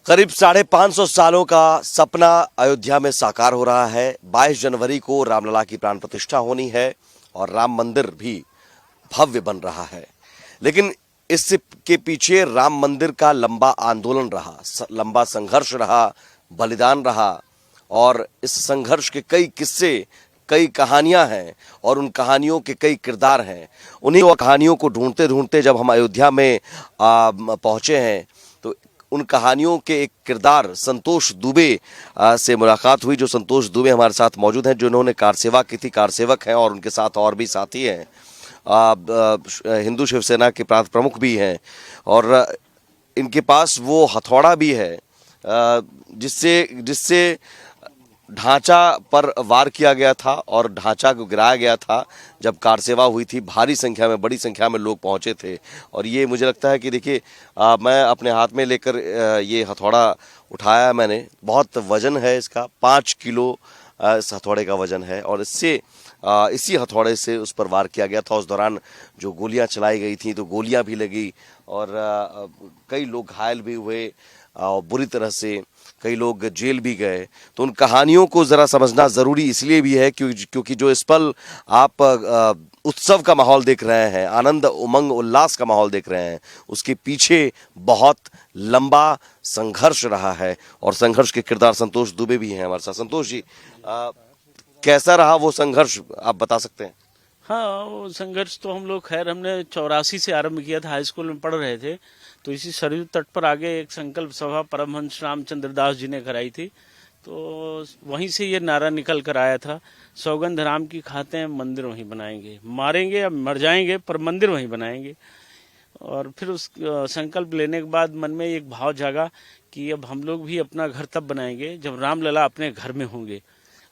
करीब 550 सालों का सपना अयोध्या में साकार हो रहा है। 22 जनवरी को रामलला की प्राण प्रतिष्ठा होनी है और राम मंदिर भी भव्य बन रहा है। लेकिन इसके पीछे राम मंदिर का लंबा आंदोलन रहा, लंबा संघर्ष रहा, बलिदान रहा और इस संघर्ष के कई किस्से, कई कहानियां हैं और उन कहानियों के कई किरदार हैं। उन्हीं कहानियों को ढूंढते ढूंढते जब हम अयोध्या में पहुंचे हैं तो उन कहानियों के एक किरदार संतोष दुबे से मुलाकात हुई। जो संतोष दुबे हमारे साथ मौजूद हैं, जिन्होंने कार सेवा की थी, कार सेवक हैं और उनके साथ और भी साथी हैं, हिंदू शिवसेना के प्रांत प्रमुख भी हैं और इनके पास वो हथौड़ा भी है जिससे जिससे ढांचा पर वार किया गया था और ढांचा को गिराया गया था। जब कार सेवा हुई थी, भारी संख्या में, बड़ी संख्या में लोग पहुंचे थे और ये मुझे लगता है कि देखिए, मैं अपने हाथ में लेकर ये हथौड़ा उठाया मैंने। बहुत वजन है इसका, 5 किलो इस हथौड़े का वजन है और इसी हथौड़े से उस पर वार किया गया था। उस दौरान जो गोलियां चलाई गई थी तो गोलियां भी लगी और कई लोग घायल भी हुए और बुरी तरह से कई लोग जेल भी गए। तो उन कहानियों को जरा समझना जरूरी इसलिए भी है क्योंकि जो इस पल आप उत्सव का माहौल देख रहे हैं, आनंद उमंग उल्लास का माहौल देख रहे हैं, उसके पीछे बहुत लंबा संघर्ष रहा है और संघर्ष के किरदार संतोष दुबे भी हैं हमारे साथ। संतोष जी, कैसा रहा वो संघर्ष, आप बता सकते हैं? हाँ, वो संघर्ष तो हम लोग, खैर हमने 84 से आरंभ किया था, हाई स्कूल में पढ़ रहे थे तो इसी सरयू तट पर आगे एक संकल्प सभा परमहंस रामचंद्र दास जी ने कराई थी। तो वहीं से ये नारा निकल कर आया था, सौगंध राम की खाते हैं, मंदिर वहीं बनाएंगे, मारेंगे या मर जाएंगे पर मंदिर वहीं बनाएंगे। और फिर उस संकल्प लेने के बाद मन में एक भाव जागा कि अब हम लोग भी अपना घर तब बनाएंगे जब रामलला अपने घर में होंगे।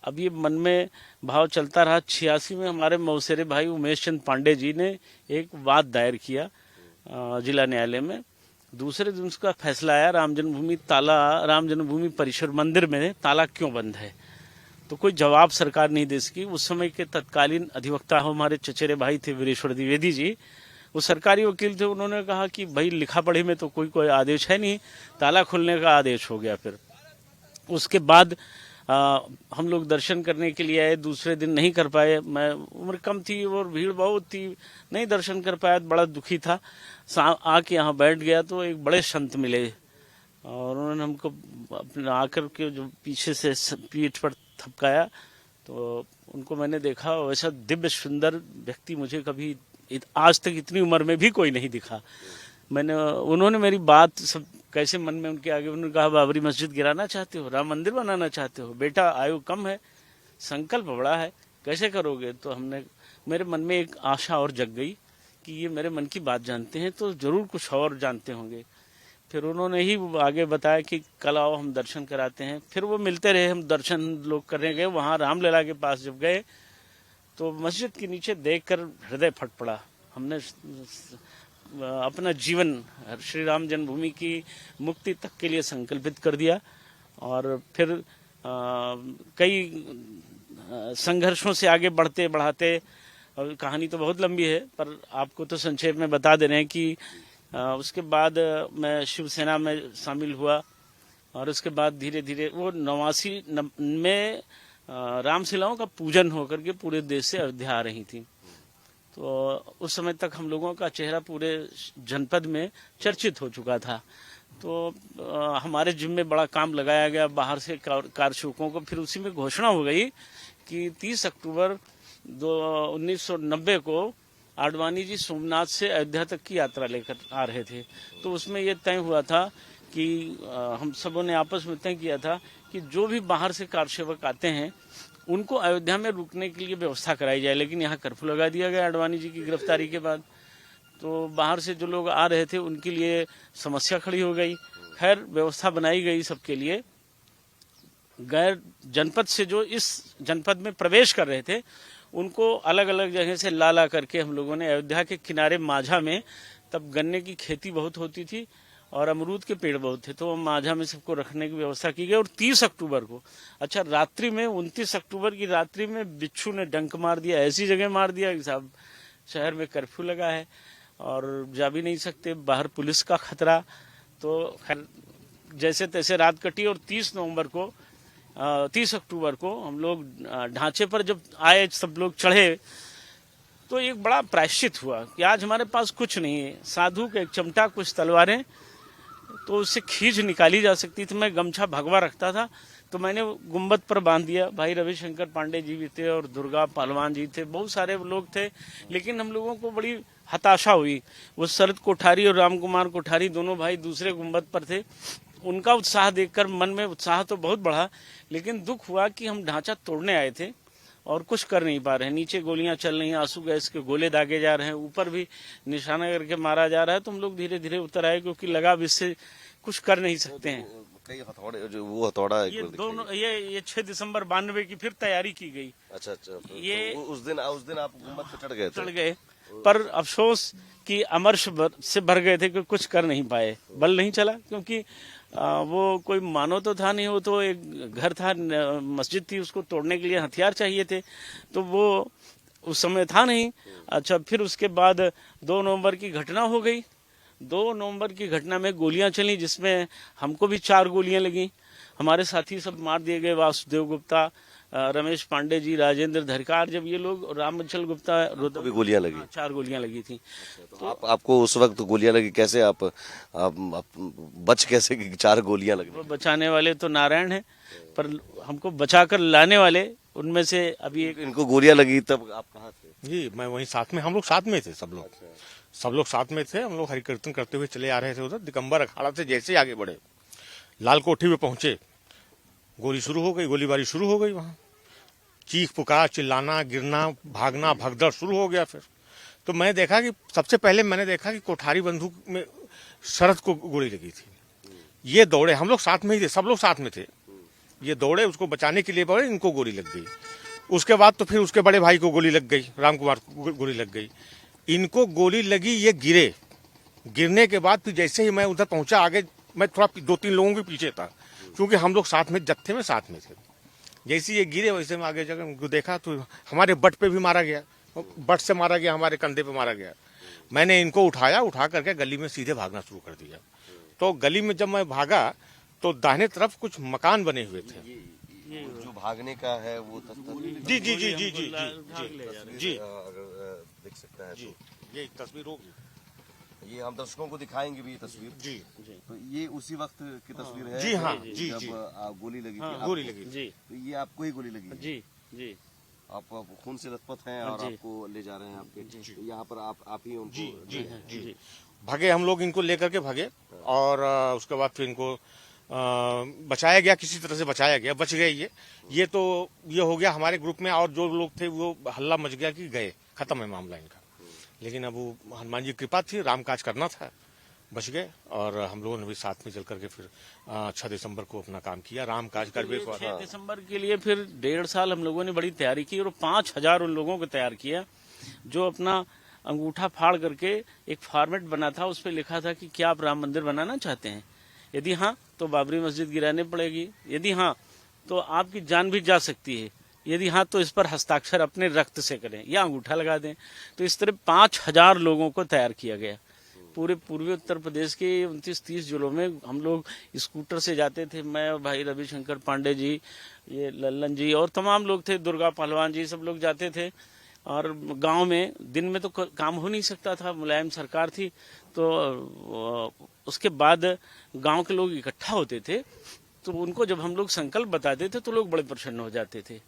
अब ये मन में भाव चलता रहा। 86 में हमारे मौसेरे भाई उमेश चंद पांडे जी ने एक वाद दायर किया जिला न्यायालय में। दूसरे दिन उसका फैसला आया, राम जन्मभूमि परिसर मंदिर में ताला क्यों बंद है। तो कोई जवाब सरकार नहीं दे सकी। उस समय के तत्कालीन अधिवक्ता हमारे चचेरे भाई थे वीरेश्वर द्विवेदी जी, वो सरकारी वकील थे। उन्होंने कहा कि भाई लिखा पढ़ी में तो कोई आदेश है नहीं, ताला खोलने का आदेश हो गया। फिर उसके बाद हम लोग दर्शन करने के लिए आए, दूसरे दिन नहीं कर पाए। मैं, उम्र कम थी और भीड़ बहुत थी, नहीं दर्शन कर पाया, बड़ा दुखी था। आके यहाँ बैठ गया तो एक बड़े संत मिले और उन्होंने हमको अपने आकर के जो पीछे से पीठ पर थपकाया तो उनको मैंने देखा। वैसा दिव्य सुंदर व्यक्ति मुझे कभी आज तक इतनी उम्र में भी कोई नहीं दिखा। उन्होंने मेरी बात सब कैसे मन में उनके आगे, उन्होंने कहा, बाबरी मस्जिद गिराना चाहते हो, राम मंदिर बनाना चाहते हो, बेटा आयु कम है, संकल्प बड़ा है, कैसे करोगे। तो मेरे मन में एक आशा और जग गई कि ये मेरे मन की बात जानते हैं तो जरूर कुछ और जानते होंगे। फिर उन्होंने ही आगे बताया कि कल आओ हम दर्शन कराते हैं। फिर वो मिलते रहे, हम दर्शन लोग करने गए। वहाँ रामलला के पास जब गए तो मस्जिद के नीचे देखकर हृदय फट पड़ा। हमने अपना जीवन श्री राम जन्मभूमि की मुक्ति तक के लिए संकल्पित कर दिया और फिर कई संघर्षों से आगे बढ़ते बढ़ाते, और कहानी तो बहुत लंबी है पर आपको तो संक्षेप में बता दे रहे हैं कि उसके बाद मैं शिवसेना में शामिल हुआ और उसके बाद धीरे धीरे वो 89 में रामशिलाओं का पूजन होकर के पूरे देश से अयोध्या आ रही थी। तो उस समय तक हम लोगों का चेहरा पूरे जनपद में चर्चित हो चुका था। तो हमारे जिम्मे बड़ा काम लगाया गया बाहर से कारसेवकों को। फिर उसी में घोषणा हो गई कि 30 अक्टूबर 1990 को आडवाणी जी सोमनाथ से अयोध्या तक की यात्रा लेकर आ रहे थे। तो उसमें यह तय हुआ था कि हम सबों ने आपस में तय किया था कि जो भी बाहर से कारसेवक आते हैं उनको अयोध्या में रुकने के लिए व्यवस्था कराई जाए। लेकिन यहाँ कर्फ्यू लगा दिया गया आडवाणी जी की गिरफ्तारी के बाद। तो बाहर से जो लोग आ रहे थे उनके लिए समस्या खड़ी हो गई। खैर व्यवस्था बनाई गई सबके लिए। गैर जनपद से जो इस जनपद में प्रवेश कर रहे थे उनको अलग अलग जगह से ला करके हम लोगों ने अयोध्या के किनारे माझा में, तब गन्ने की खेती बहुत होती थी और अमरूद के पेड़ बहुत थे, तो माझा में सबको रखने की व्यवस्था की गई। और 30 अक्टूबर को, अच्छा रात्रि में 29 अक्टूबर की रात्रि में बिच्छू ने डंक मार दिया, ऐसी जगह मार दिया कि साहब शहर में कर्फ्यू लगा है और जा भी नहीं सकते, बाहर पुलिस का खतरा। तो खैर जैसे तैसे रात कटी और 30 अक्टूबर को हम लोग ढांचे पर जब आए, सब लोग चढ़े, तो एक बड़ा प्रायश्चित हुआ कि आज हमारे पास कुछ नहीं है, साधु का एक चमटा, कुछ तलवारें, तो उससे खींच निकाली जा सकती थी। मैं गमछा भगवा रखता था, तो मैंने गुंबद पर बांध दिया। भाई रविशंकर पांडे जी भी थे और दुर्गा पहलवान जी थे, बहुत सारे लोग थे, लेकिन हम लोगों को बड़ी हताशा हुई। वो शरद कोठारी और राम कुमार कोठारी दोनों भाई दूसरे गुंबद पर थे। उनका उत्साह देखकर मन में उत्साह तो बहुत बढ़ा, लेकिन दुख हुआ कि हम ढांचा तोड़ने आए थे और कुछ कर नहीं पा रहे हैं। नीचे गोलियां चल रही हैं, आंसू गैस के गोले दागे जा रहे हैं, ऊपर भी निशाना करके मारा जा रहा है। तो हम लोग धीरे धीरे उतर आए, क्योंकि लगा अब इससे कुछ कर नहीं सकते हैं। कई हथौड़े, जो वो हथौड़ा ये दोनों, ये 6 दिसंबर 92 की फिर तैयारी की गई। अच्छा अच्छा, तो ये उस दिन आप गुम्बद पे चढ़ गए थे? चढ़ गए, पर अफसोस कि अमर्ष से भर गए थे कि कुछ कर नहीं पाए, बल नहीं चला, क्योंकि वो कोई मानो तो था नहीं, वो तो एक घर था, मस्जिद थी, उसको तोड़ने के लिए हथियार चाहिए थे, तो वो उस समय था नहीं। अच्छा, फिर उसके बाद 2 नवंबर की घटना हो गई। 2 नवंबर की घटना में गोलियां चली, जिसमें हमको भी 4 गोलियां लगी। हमारे साथी सब मार दिए गए, वासुदेव गुप्ता, रमेश पांडे जी, राजेंद्र धरकार, जब ये लोग, रामचल गुप्ता, भी गोलियां लगी? 4 गोलियां लगी थी। तो आपको उस वक्त गोलियां लगी, कैसे आप बच कैसे कि 4 गोलियां लगी? बचाने वाले तो नारायण हैं, पर हमको बचाकर लाने वाले उनमें से अभी एक। इनको गोलियां लगी तब आप कहाँ थे? जी, मैं वहीं साथ में, हम लोग साथ में थे, सब लोग साथ में थे। हम लोग हरि कीर्तन करते हुए चले आ रहे थे उधर दिगंबर अखाड़ा से। जैसे ही आगे बढ़े, लाल कोठी पे पहुंचे, गोली शुरू हो गई, गोलीबारी शुरू हो गई। वहां चीख पुकार, चिल्लाना, गिरना, भागना, भगदड़ शुरू हो गया। फिर तो मैं देखा कि सबसे पहले मैंने देखा कि कोठारी बंदूक में शरद को गोली लगी थी। ये दौड़े, हम लोग साथ में ही थे, सब लोग साथ में थे। ये दौड़े, उसको बचाने के लिए बढ़े, इनको गोली लग गई। उसके बाद तो फिर उसके बड़े भाई को गोली लग गई, राम कुमार को गोली लग गई। इनको गोली लगी, ये गिरे। गिरने के बाद फिर जैसे ही मैं उधर पहुंचा आगे, मैं थोड़ा 2-3 लोगों के पीछे था, क्योंकि हम लोग साथ में, जत्थे में साथ में थे। जैसे ये गिरे, वैसे में आगे जगह उनको देखा तो हमारे बट पे भी मारा गया, बट से मारा गया, हमारे कंधे पे मारा गया। मैंने इनको उठाया, उठा करके गली में सीधे भागना शुरू कर दिया। तो गली में जब मैं भागा तो दाहिने तरफ कुछ मकान बने हुए थे। जो भागने का है वो जी जी जी जी जी जी, अगर देख सकता है तो ये तस्वीर होगी, ये हम दर्शकों को दिखाएंगे भी ये तस्वीर। जी तो ये उसी वक्त की तस्वीर है? जी हाँ, जी जब जी, गोली लगी हाँ, थी? गोली लगी जी तो ये आपको ही गोली लगी है? जी जी आप खून से लथपथ हैं और जी। आपको ले जा रहे हैं आपके, तो यहाँ पर आप ही उनको? जी जी जी जी। भागे हम लोग, इनको लेकर के भागे, और उसके बाद फिर इनको बचाया गया, किसी तरह से बचाया गया, बच गए ये तो ये हो गया हमारे ग्रुप में। और जो लोग थे वो हल्ला मच गया कि गए, खत्म है मामला इनका। लेकिन अब वो हनुमान जी की कृपा थी, राम काज करना था, बच गए। और हम लोगों ने भी साथ में चल करके फिर 6 दिसंबर को अपना काम किया, राम काज कर भी। 6 दिसंबर के लिए फिर 1.5 साल हम लोगों ने बड़ी तैयारी की, और 5000 उन लोगों को तैयार किया जो अपना अंगूठा फाड़ करके एक फॉर्मेट बना था, उस पर लिखा था कि क्या आप राम मंदिर बनाना चाहते हैं? यदि हाँ तो बाबरी मस्जिद गिरानी पड़ेगी, यदि हाँ तो आपकी जान भी जा सकती है, यदि हाँ तो इस पर हस्ताक्षर अपने रक्त से करें या अंगूठा लगा दें। तो इस तरह 5000 लोगों को तैयार किया गया। पूरे पूर्वी उत्तर प्रदेश के 29-30 जिलों में हम लोग स्कूटर से जाते थे, मैं, भाई रविशंकर पांडे जी, ये लल्लन जी और तमाम लोग थे, दुर्गा पहलवान जी, सब लोग जाते थे। और गांव में दिन में तो काम हो नहीं सकता था, मुलायम सरकार थी, तो उसके बाद गांव के लोग इकट्ठा होते थे, तो उनको जब हम लोग संकल्प बताते थे तो लोग बड़े प्रसन्न हो जाते थे।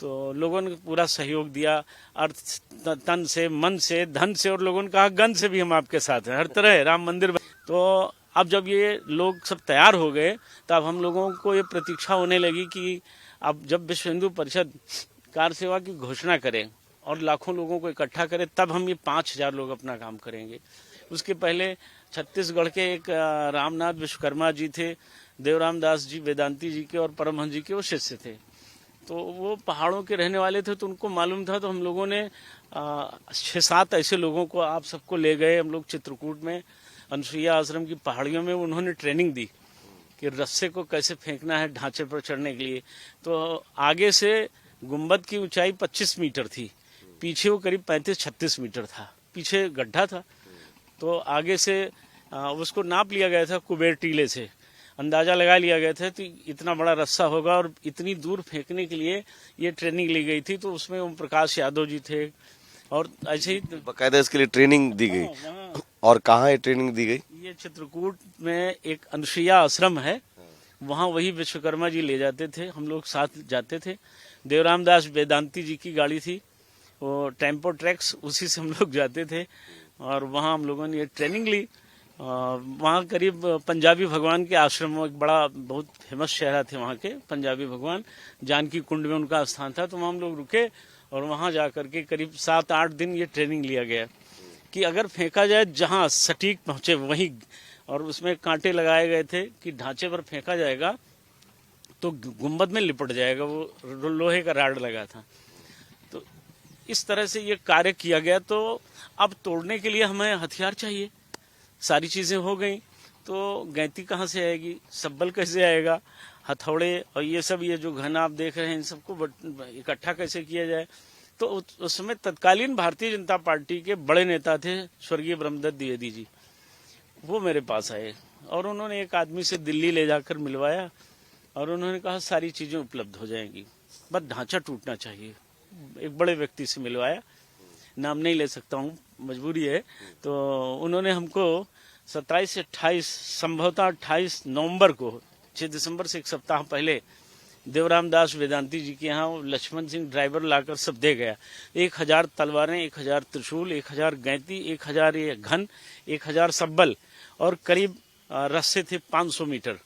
तो लोगों ने पूरा सहयोग दिया, अर्थ, तन से, मन से, धन से, और लोगों ने कहा गन से भी हम आपके साथ हैं, हर तरह राम मंदिर। तो अब जब ये लोग सब तैयार हो गए, तब हम लोगों को ये प्रतीक्षा होने लगी कि अब जब विश्व हिंदू परिषद कार सेवा की घोषणा करे और लाखों लोगों को इकट्ठा करे, तब हम ये 5000 लोग अपना काम करेंगे। उसके पहले छत्तीसगढ़ के एक रामनाथ विश्वकर्मा जी थे, देवराम दास जी वेदांती जी के और परमहंस जी के वो शिष्य थे। तो वो पहाड़ों के रहने वाले थे, तो उनको मालूम था। तो हम लोगों ने 6-7 ऐसे लोगों को आप सबको ले गए हम लोग चित्रकूट में, अनसुईया आश्रम की पहाड़ियों में। उन्होंने ट्रेनिंग दी कि रस्से को कैसे फेंकना है ढांचे पर चढ़ने के लिए। तो आगे से गुंबद की ऊंचाई 25 मीटर थी, पीछे वो करीब 35-36 मीटर था, पीछे गड्ढा था। तो आगे से उसको नाप लिया गया था कुबेर टीले से, अंदाजा लगा लिया गया था कि इतना बड़ा रस्सा होगा और इतनी दूर फेंकने के लिए ये ट्रेनिंग ली गई थी। तो उसमें ओम प्रकाश यादव जी थे और ऐसे ही बकायदा इसके लिए ट्रेनिंग दी गई। वहाँ और कहाँ ये ट्रेनिंग दी गई? ये चित्रकूट में एक अनुसुईया आश्रम है, वहाँ वही विश्वकर्मा जी ले जाते थे, हम लोग साथ जाते थे। देवराम दास वेदांती जी की गाड़ी थी, वो टेम्पो ट्रैक्स, उसी से हम लोग जाते थे और वहाँ हम लोगों ने ये ट्रेनिंग ली। वहाँ करीब पंजाबी भगवान के आश्रम में, एक बड़ा बहुत फेमस चेहरा थे वहाँ के पंजाबी भगवान, जानकी कुंड में उनका स्थान था। तो वहाँ हम लोग रुके और वहाँ जा करके करीब 7-8 दिन ये ट्रेनिंग लिया गया कि अगर फेंका जाए जहाँ सटीक पहुँचे वहीं, और उसमें कांटे लगाए गए थे कि ढांचे पर फेंका जाएगा तो गुंबद में लिपट जाएगा, वो लोहे का राड लगा था। तो इस तरह से ये कार्य किया गया। तो अब तोड़ने के लिए हमें हथियार चाहिए, सारी चीजें हो गई, तो गैंती कहाँ से आएगी, सब्बल कैसे आएगा, हथौड़े और ये सब, ये जो घन आप देख रहे हैं, इन सबको इकट्ठा कैसे किया जाए। तो उस समय तत्कालीन भारतीय जनता पार्टी के बड़े नेता थे स्वर्गीय ब्रह्मदत्त द्विवेदी जी, वो मेरे पास आए और उन्होंने एक आदमी से दिल्ली ले जाकर मिलवाया और उन्होंने कहा सारी चीजें उपलब्ध हो जाएंगी, बस ढांचा टूटना चाहिए। एक बड़े व्यक्ति से मिलवाया, नाम नहीं ले सकता हूँ, मजबूरी है। तो उन्होंने हमको 27 से 28, संभवतः 28 नवंबर को, 6 दिसंबर से एक सप्ताह पहले, देवराम दास वेदांती जी के यहाँ लक्ष्मण सिंह ड्राइवर लाकर सब दे गया। 1000 तलवारें, 1000 त्रिशूल, 1000 गैंती, 1000 ये घन, 1000 सब्बल और करीब रस्से थे 500 मीटर।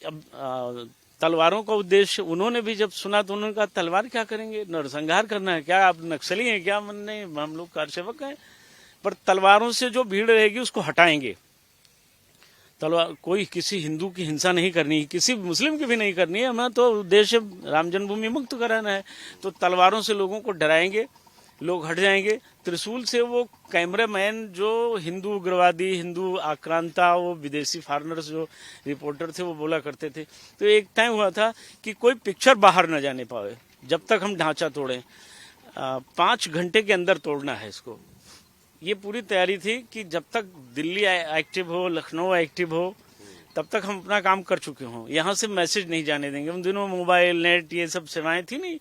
अब तलवारों का उद्देश्य उन्होंने भी जब सुना तो उन्होंने कहा तलवार क्या करेंगे, नरसंहार करना है क्या, आप नक्सली हैं क्या? मन नहीं, हम लोग कारसेवक हैं, पर तलवारों से जो भीड़ रहेगी उसको हटाएंगे। तलवार, कोई किसी हिंदू की हिंसा नहीं करनी है, किसी मुस्लिम की भी नहीं करनी है, हमें तो उद्देश्य राम जन्मभूमि मुक्त कराना है। तो तलवारों से लोगों को डराएंगे, लोग हट जाएंगे। त्रिशूल से वो कैमरामैन जो हिंदू उग्रवादी, हिंदू आक्रांता, वो विदेशी फॉरेनर्स जो रिपोर्टर थे वो बोला करते थे। तो एक टाइम हुआ था कि कोई पिक्चर बाहर न जाने पाए जब तक हम ढांचा तोड़ें। 5 घंटे के अंदर तोड़ना है इसको, ये पूरी तैयारी थी कि जब तक दिल्ली एक्टिव हो, लखनऊ एक्टिव हो, तब तक हम अपना काम कर चुके हों। यहाँ से मैसेज नहीं जाने देंगे। उन दिनों मोबाइल, नेट, ये सब सेवाएं थी नहीं,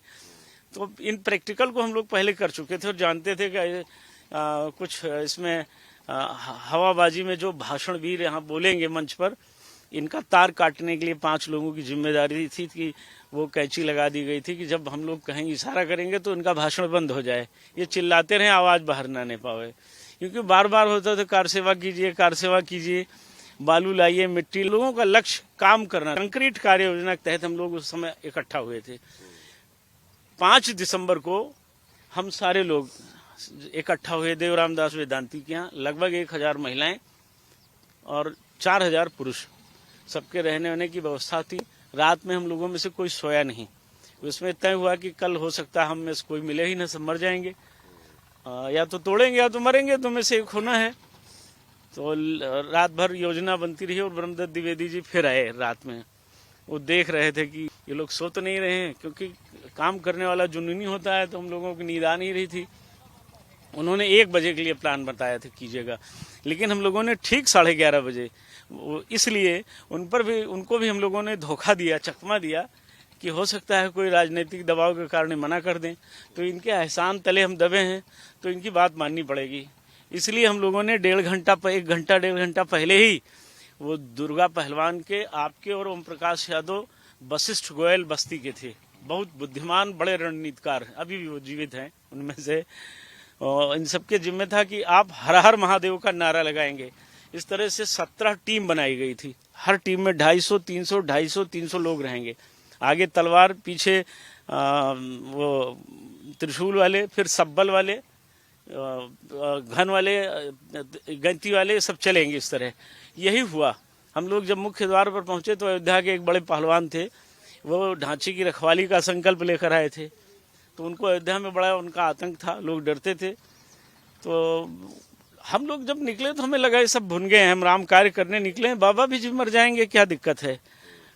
तो इन प्रैक्टिकल को हम लोग पहले कर चुके थे और जानते थे कि कुछ इसमें हवाबाजी में जो भाषण वीर यहाँ बोलेंगे मंच पर, इनका तार काटने के लिए 5 लोगों की जिम्मेदारी थी कि वो कैंची लगा दी गई थी कि जब हम लोग कहेंगे, इशारा करेंगे तो इनका भाषण बंद हो जाए, ये चिल्लाते रहे, आवाज बाहर ना आने पावे। क्योंकि बार बार होता था कार सेवा कीजिए, कार सेवा कीजिए, बालू लाइए, मिट्टी। लोगों का लक्ष्य काम करना, कंक्रीट कार्य योजना के तहत हम लोग उस समय इकट्ठा हुए थे। 5 दिसंबर को हम सारे लोग इकट्ठा हुए देवराम दास वेदांती के यहाँ, लगभग 1000 महिलाएं और 4000 पुरुष, सबके रहने होने की व्यवस्था थी। रात में हम लोगों में से कोई सोया नहीं। उसमें तय हुआ कि कल हो सकता है हम में से कोई मिले ही न, सब मर जाएंगे, या तो तोड़ेंगे या तो मरेंगे, तो में से एक होना है। तो रात भर योजना बनती रही और ब्रह्मदत्त द्विवेदी जी फिर आए रात में। वो देख रहे थे कि ये लोग सो तो नहीं रहे हैं, क्योंकि काम करने वाला जुनूनी होता है, तो हम लोगों की नींद आ नहीं रही थी। उन्होंने 1 बजे के लिए प्लान बताया था कीजिएगा, लेकिन हम लोगों ने ठीक 11:30 बजे, इसलिए उनको भी हम लोगों ने धोखा दिया, चकमा दिया कि हो सकता है कोई राजनीतिक दबाव के कारण मना कर दें, तो इनके एहसान तले हम दबे हैं, तो इनकी बात माननी पड़ेगी। इसलिए हम लोगों ने 1 घंटा 1.5 घंटा पहले ही वो दुर्गा पहलवान के, आपके और ओम प्रकाश यादव वशिष्ठ गोयल बस्ती के थे, बहुत बुद्धिमान बड़े रणनीतिकार, अभी भी वो जीवित हैं उनमें से। और इन सबके जिम्मे था कि आप हर हर महादेव का नारा लगाएंगे। इस तरह से 17 टीम बनाई गई थी, हर टीम में 250, 300, 250, 300 लोग रहेंगे। आगे तलवार, पीछे वो त्रिशूल वाले, फिर सब्बल वाले, घन वाले, गैंती वाले, सब चलेंगे इस तरह। यही हुआ। हम लोग जब मुख्य द्वार पर पहुंचे तो अयोध्या के एक बड़े पहलवान थे, वो ढांचे की रखवाली का संकल्प लेकर आए थे। तो उनको अयोध्या में बड़ा उनका आतंक था, लोग डरते थे। तो हम लोग जब निकले तो हमें लगा ये सब भुन गए हैं, हम राम कार्य करने निकले हैं, बाबा भी जी मर जाएंगे, क्या दिक्कत है?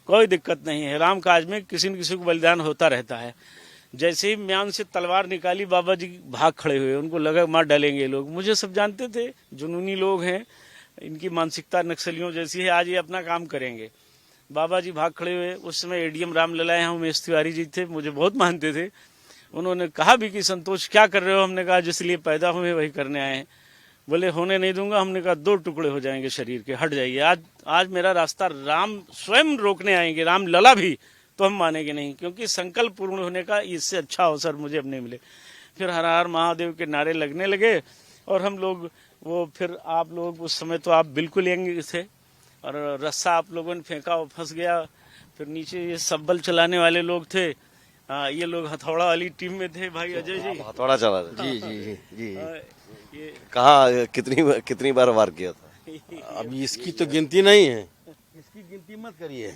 कोई दिक्कत नहीं है, राम काज में किसी न किसी को बलिदान होता रहता है। जैसे ही म्यान से तलवार निकाली, बाबा जी भाग खड़े हुए, उनको लगा मार डालेंगे लोग। मुझे सब जानते थे, जुनूनी लोग हैं, इनकी मानसिकता नक्सलियों जैसी है, आज ये अपना काम करेंगे। बाबा जी भाग खड़े हुए। उस समय एडीएम रामलला यहाँ उमेश तिवारी जी थे, मुझे बहुत मानते थे। उन्होंने कहा भी कि संतोष क्या कर रहे हो? हमने कहा जिस लिए पैदा हुए वही करने आए हैं। बोले होने नहीं दूंगा। हमने कहा 2 टुकड़े हो जाएंगे शरीर के, हट जाइए। आज मेरा रास्ता राम स्वयं रोकने आएंगे, राम लला भी, तो हम मानेंगे नहीं, क्योंकि संकल्प पूर्ण होने का इससे अच्छा अवसर मुझे अब नहीं मिले। फिर हर हर महादेव के नारे लगने लगे और हम लोग वो, फिर आप लोग उस समय तो आप बिल्कुल यंग थे और रस्सा आप लोगों ने फेंका और फंस गया। फिर नीचे ये सब्बल चलाने वाले लोग थे, ये लोग हथौड़ा वाली टीम में थे, भाई अजय जी। हथौड़ा चला रहे? जी जी जी जी। ये कहाँ कितनी बार वार किया था? अब इसकी तो गिनती नहीं है, इसकी गिनती मत करिए।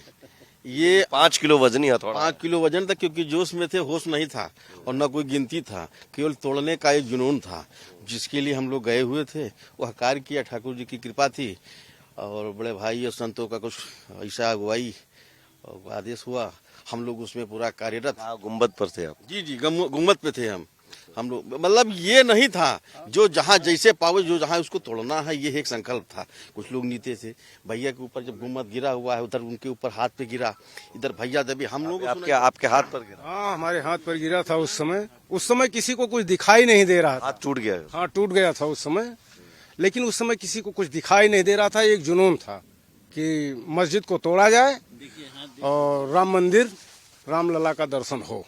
ये 5 किलो वजनी हथौड़ा। 5 किलो वजन था, क्योंकि जोश में थे, होश नहीं था और न कोई गिनती था, केवल तोड़ने का एक जुनून था जिसके लिए हम लोग गए हुए थे। वह कार्य किया, ठाकुर जी की कृपा थी और बड़े भाई और संतों का कुछ ऐसा अगुवाई और आदेश हुआ, हम लोग उसमें पूरा कार्यरत। गुम्बद पर थे आप? जी जी, गुम्मत पे थे हम लोग। मतलब ये नहीं था जो जहाँ जैसे पावे, जो जहाँ उसको तोड़ना है, ये एक संकल्प था। कुछ लोग नीचे थे, भैया के ऊपर जब गुम्मत गिरा हुआ है, उधर उनके ऊपर हाथ पे गिरा, इधर भैया जब हम लोग आपके हाथ पर गिरा? हाँ, हमारे हाथ पर गिरा था। उस समय किसी को कुछ दिखाई नहीं दे रहा था। हाथ टूट गया? हाँ, टूट गया था उस समय, लेकिन उस समय किसी को कुछ दिखाई नहीं दे रहा था। एक जुनून था कि मस्जिद को तोड़ा जाए और राम मंदिर, रामलला का दर्शन हो,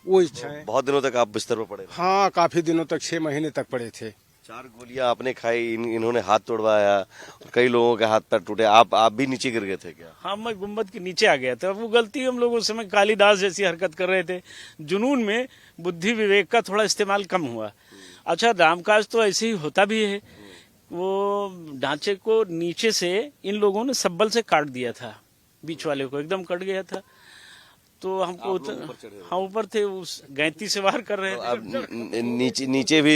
वो इच्छा है। बहुत दिनों तक आप बिस्तर पर पड़े? हाँ, काफी दिनों तक, 6 महीने तक पड़े थे। 4 गोलियां आपने खाई, इन्होंने हाथ तोड़वाया, कई लोगों के हाथ पैर टूटे, आप भी नीचे गिर गए थे क्या? हाँ, मैं गुम्बद के नीचे आ गया था। वो गलती हम लोग उस समय कालिदास जैसी हरकत कर रहे थे, जुनून में बुद्धि विवेक का थोड़ा इस्तेमाल कम हुआ। अच्छा, रामकाज तो ऐसे ही होता भी है। वो ढांचे को नीचे से इन लोगों ने सब्बल से काट दिया था, बीच वाले को एकदम कट गया था। तो हमको हाँ, ऊपर थे, उस गैंती से वार कर रहे थे। अब नीचे भी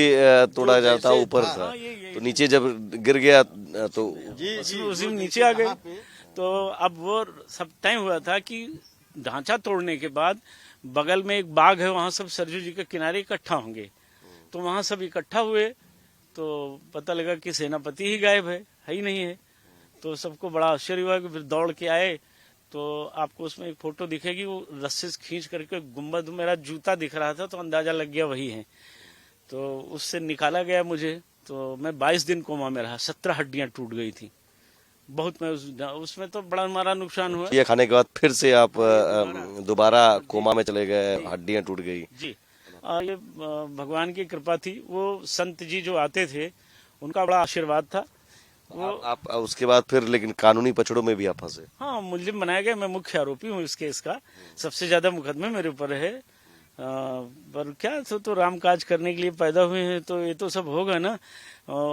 तोड़ा जाता, ऊपर था, तो नीचे जब गिर गया तो उसी में नीचे आ गए। तो अब वो सब तय हुआ था कि ढांचा तोड़ने के बाद बगल में एक बाग है, वहां सब सरजू जी के किनारे इकट्ठा होंगे। तो वहां सब इकट्ठा हुए तो पता लगा कि सेनापति ही गायब है ही नहीं है। तो सबको बड़ा आश्चर्य हुआ कि फिर दौड़ के आए। तो आपको उसमें एक फोटो दिखेगी, वो रस्सी से खींच करके गुम्बद, मेरा जूता दिख रहा था तो अंदाजा लग गया वही है। तो उससे निकाला गया मुझे। तो मैं 22 दिन कोमा में रहा, 17 हड्डियां टूट गई थी। बहुत मैं उसमें तो बड़ा हमारा नुकसान हुआ। ये खाने के बाद फिर से आप दोबारा कोमा में चले गए, हड्डियां टूट गई? जी, ये भगवान की कृपा थी। वो संत जी जो आते थे उनका बड़ा आशीर्वाद था। वो आप उसके बाद फिर लेकिन कानूनी पचड़ों में भी आप फंसे? हाँ, मुलजिम बनाया गया। मैं मुख्य आरोपी हूँ इस केस का, सबसे ज्यादा मुकदमे मेरे ऊपर है। पर क्या तो राम काज करने के लिए पैदा हुए हैं, तो ये तो सब होगा ना।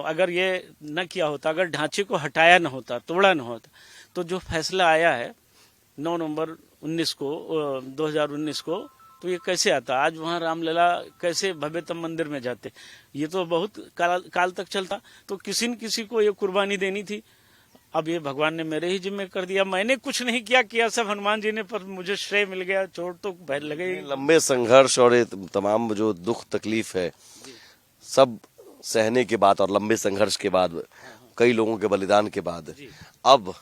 अगर ये न किया होता, अगर ढांचे को हटाया न होता, तोड़ा न होता, तो जो फैसला आया है 9 नवंबर 2019 को, तो ये कैसे आता? आज वहाँ रामलला कैसे भव्यतम मंदिर में जाते? ये तो बहुत काल तक चलता। तो किसी न किसी को ये कुर्बानी देनी थी। अब ये भगवान ने मेरे ही जिम्मे कर दिया। मैंने कुछ नहीं किया सब हनुमान जी ने, पर मुझे श्रेय मिल गया। चोट तो लगे। लंबे संघर्ष और ये तमाम जो दुख तकलीफ है, सब सहने के बाद और लंबे संघर्ष के बाद, कई लोगों के बलिदान के बाद, अब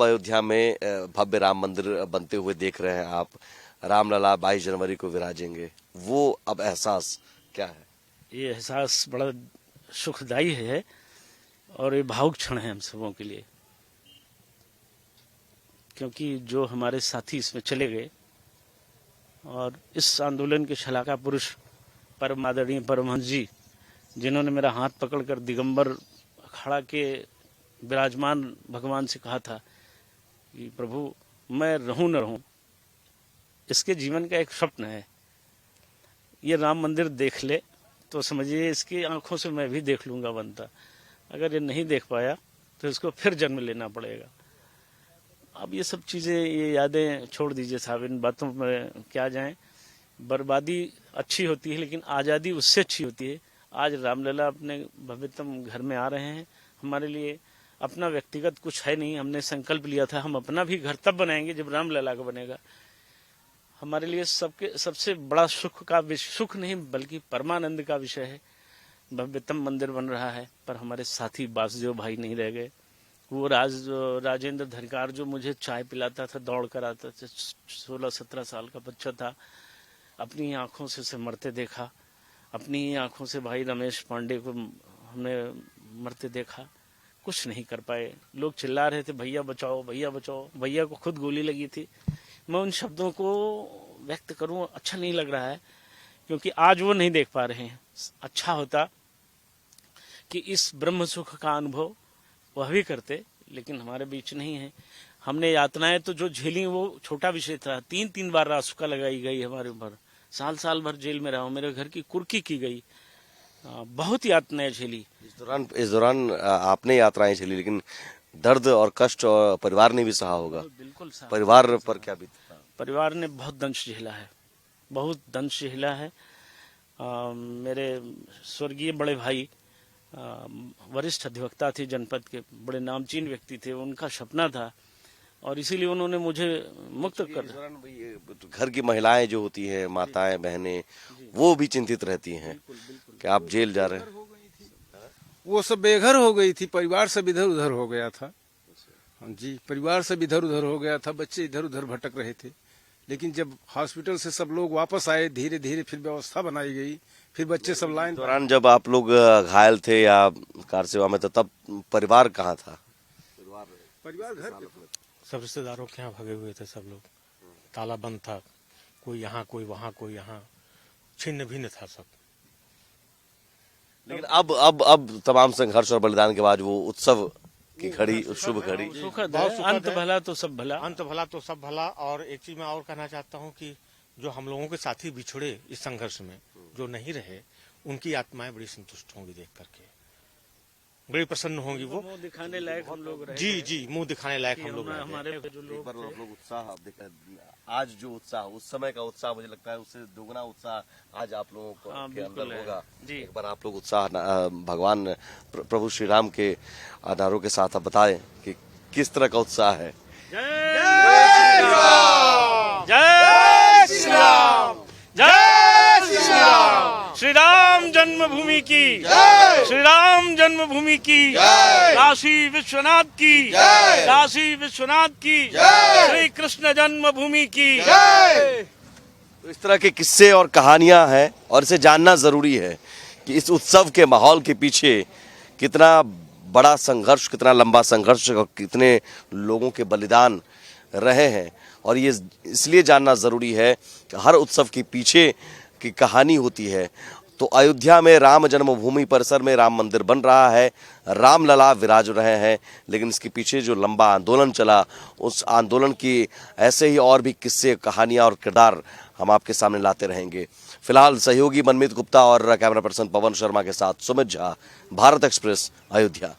अयोध्या में भव्य राम मंदिर बनते हुए देख रहे हैं आप। रामलला 22 जनवरी को विराजेंगे, वो अब एहसास क्या है? ये एहसास बड़ा सुखदायी है और ये भावुक क्षण है हम सबों के लिए, क्योंकि जो हमारे साथी इसमें चले गए और इस आंदोलन के शलाका पुरुष परम आदरणीय परमहंस जी, जिन्होंने मेरा हाथ पकड़कर दिगंबर अखाड़ा के विराजमान भगवान से कहा था कि प्रभु मैं रहूं न रहूं, इसके जीवन का एक स्वप्न है। ये राम मंदिर देख ले तो समझिए इसकी आंखों से मैं भी देख लूंगा बनता। अगर ये नहीं देख पाया तो इसको फिर जन्म लेना पड़ेगा। अब ये सब चीज़ें, ये यादें छोड़ दीजिए साहब, इन बातों में क्या जाएं। बर्बादी अच्छी होती है लेकिन आज़ादी उससे अच्छी होती है। आज रामलला अपने भव्यतम घर में आ रहे हैं। हमारे लिए अपना व्यक्तिगत कुछ है नहीं। हमने संकल्प लिया था हम अपना भी घर तब बनाएंगे जब रामलला का बनेगा। हमारे लिए सबसे बड़ा सुख नहीं बल्कि परमानंद का विषय है। भव्यतम मंदिर बन रहा है, पर हमारे साथी वासुदेव भाई नहीं रह गए। वो राजेंद्र धनकार जो मुझे चाय पिलाता था, दौड़ कर आता था, 16-17 साल का बच्चा था, अपनी आंखों से उसे मरते देखा। अपनी आंखों से भाई रमेश पांडे को हमने मरते देखा, कुछ नहीं कर पाए। लोग चिल्ला रहे थे भैया बचाओ, भैया बचाओ। भैया को खुद गोली लगी थी। मैं उन शब्दों को व्यक्त करूं अच्छा नहीं लग रहा है, क्योंकि आज वो नहीं देख पा रहे हैं। अच्छा होता कि इस ब्रह्म सुख का अनुभव वह भी करते, लेकिन हमारे बीच नहीं है। हमने यातनाएं तो जो झेली वो छोटा विषय था। 3-3 बार रासुका लगाई गई हमारे ऊपर, साल भर जेल में रहा हूं, मेरे घर की कुर्की की गई, बहुत यातनाएं झेली। इस दौरान आपने यात्राएं झेली, लेकिन दर्द और कष्ट और परिवार ने भी सहा होगा। बिल्कुल सहा। परिवार पर क्या बीता? परिवार ने बहुत दंश झेला है, बहुत दंश झेला है। मेरे स्वर्गीय बड़े भाई वरिष्ठ अधिवक्ता थे जनपद के, बड़े नामचीन व्यक्ति थे। उनका सपना था और इसीलिए उन्होंने मुझे मुक्त कर। घर की महिलाएं जो होती हैं, माताएं बहनें, वो भी चिंतित रहती हैं कि आप जेल जा रहे हैं। वो सब बेघर हो गई थी, परिवार सब इधर उधर हो गया था। जी, परिवार सब इधर उधर हो गया था, बच्चे इधर उधर भटक रहे थे। लेकिन जब हॉस्पिटल से सब लोग वापस आए, धीरे धीरे फिर व्यवस्था बनाई गई, फिर बच्चे सब लाइन। दौरान जब आप लोग घायल थे या कार सेवा में, तो तब परिवार कहाँ था? परिवार घर पे। सब रिश्तेदारों के यहाँ भगे हुए थे सब लोग। ताला बंद था, कोई यहाँ कोई वहाँ कोई यहाँ, छिन्न भिन्न था सब। लेकिन अब तमाम संघर्ष और बलिदान के बाद वो उत्सव की घड़ी, शुभ घड़ी, सुखद बहुत है। सुखद अंत है। भला तो सब भला। अंत भला तो सब भला। और एक चीज मैं और कहना चाहता हूँ कि जो हम लोगों के साथी बिछड़े इस संघर्ष में, जो नहीं रहे, उनकी आत्माएं बड़ी संतुष्ट होंगी देख करके, बड़ी प्रसन्न होंगी वो। मुंह दिखाने लायक हम लोग रहे। जी, मुंह दिखाने लायक हम लोग रहे। हमारे जो लोग पर आप लोग उत्साह आज जो उत्साह, उस समय का उत्साह, मुझे लगता है उससे दोगुना उत्साह आज आप लोगों को के अंदर होगा। एक बार आप लोग उत्साह भगवान प्रभु श्री राम के नारों के साथ आप बताएं कि किस तरह का उत्साह है। जय श्री राम, जय श्री राम, जय श्री राम। श्री राम जन्मभूमि की जय, श्री राम जन्मभूमि की जय, काशी विश्वनाथ की जय, काशी विश्वनाथ की जय, श्री कृष्ण जन्मभूमि की जय। तो इस तरह के किस्से और कहानियां हैं, और इसे जानना जरूरी है कि इस उत्सव के माहौल के पीछे कितना बड़ा संघर्ष, कितना लंबा संघर्ष और कितने लोगों के बलिदान रहे हैं। और ये इसलिए जानना जरूरी है कि हर उत्सव के पीछे की कहानी होती है। तो अयोध्या में राम जन्मभूमि परिसर में राम मंदिर बन रहा है, रामलला विराज रहे हैं, लेकिन इसके पीछे जो लंबा आंदोलन चला, उस आंदोलन की ऐसे ही और भी किस्से, कहानियां और किरदार हम आपके सामने लाते रहेंगे। फिलहाल सहयोगी मनमीत गुप्ता और कैमरा पर्सन पवन शर्मा के साथ सुमित झा, भारत एक्सप्रेस, अयोध्या।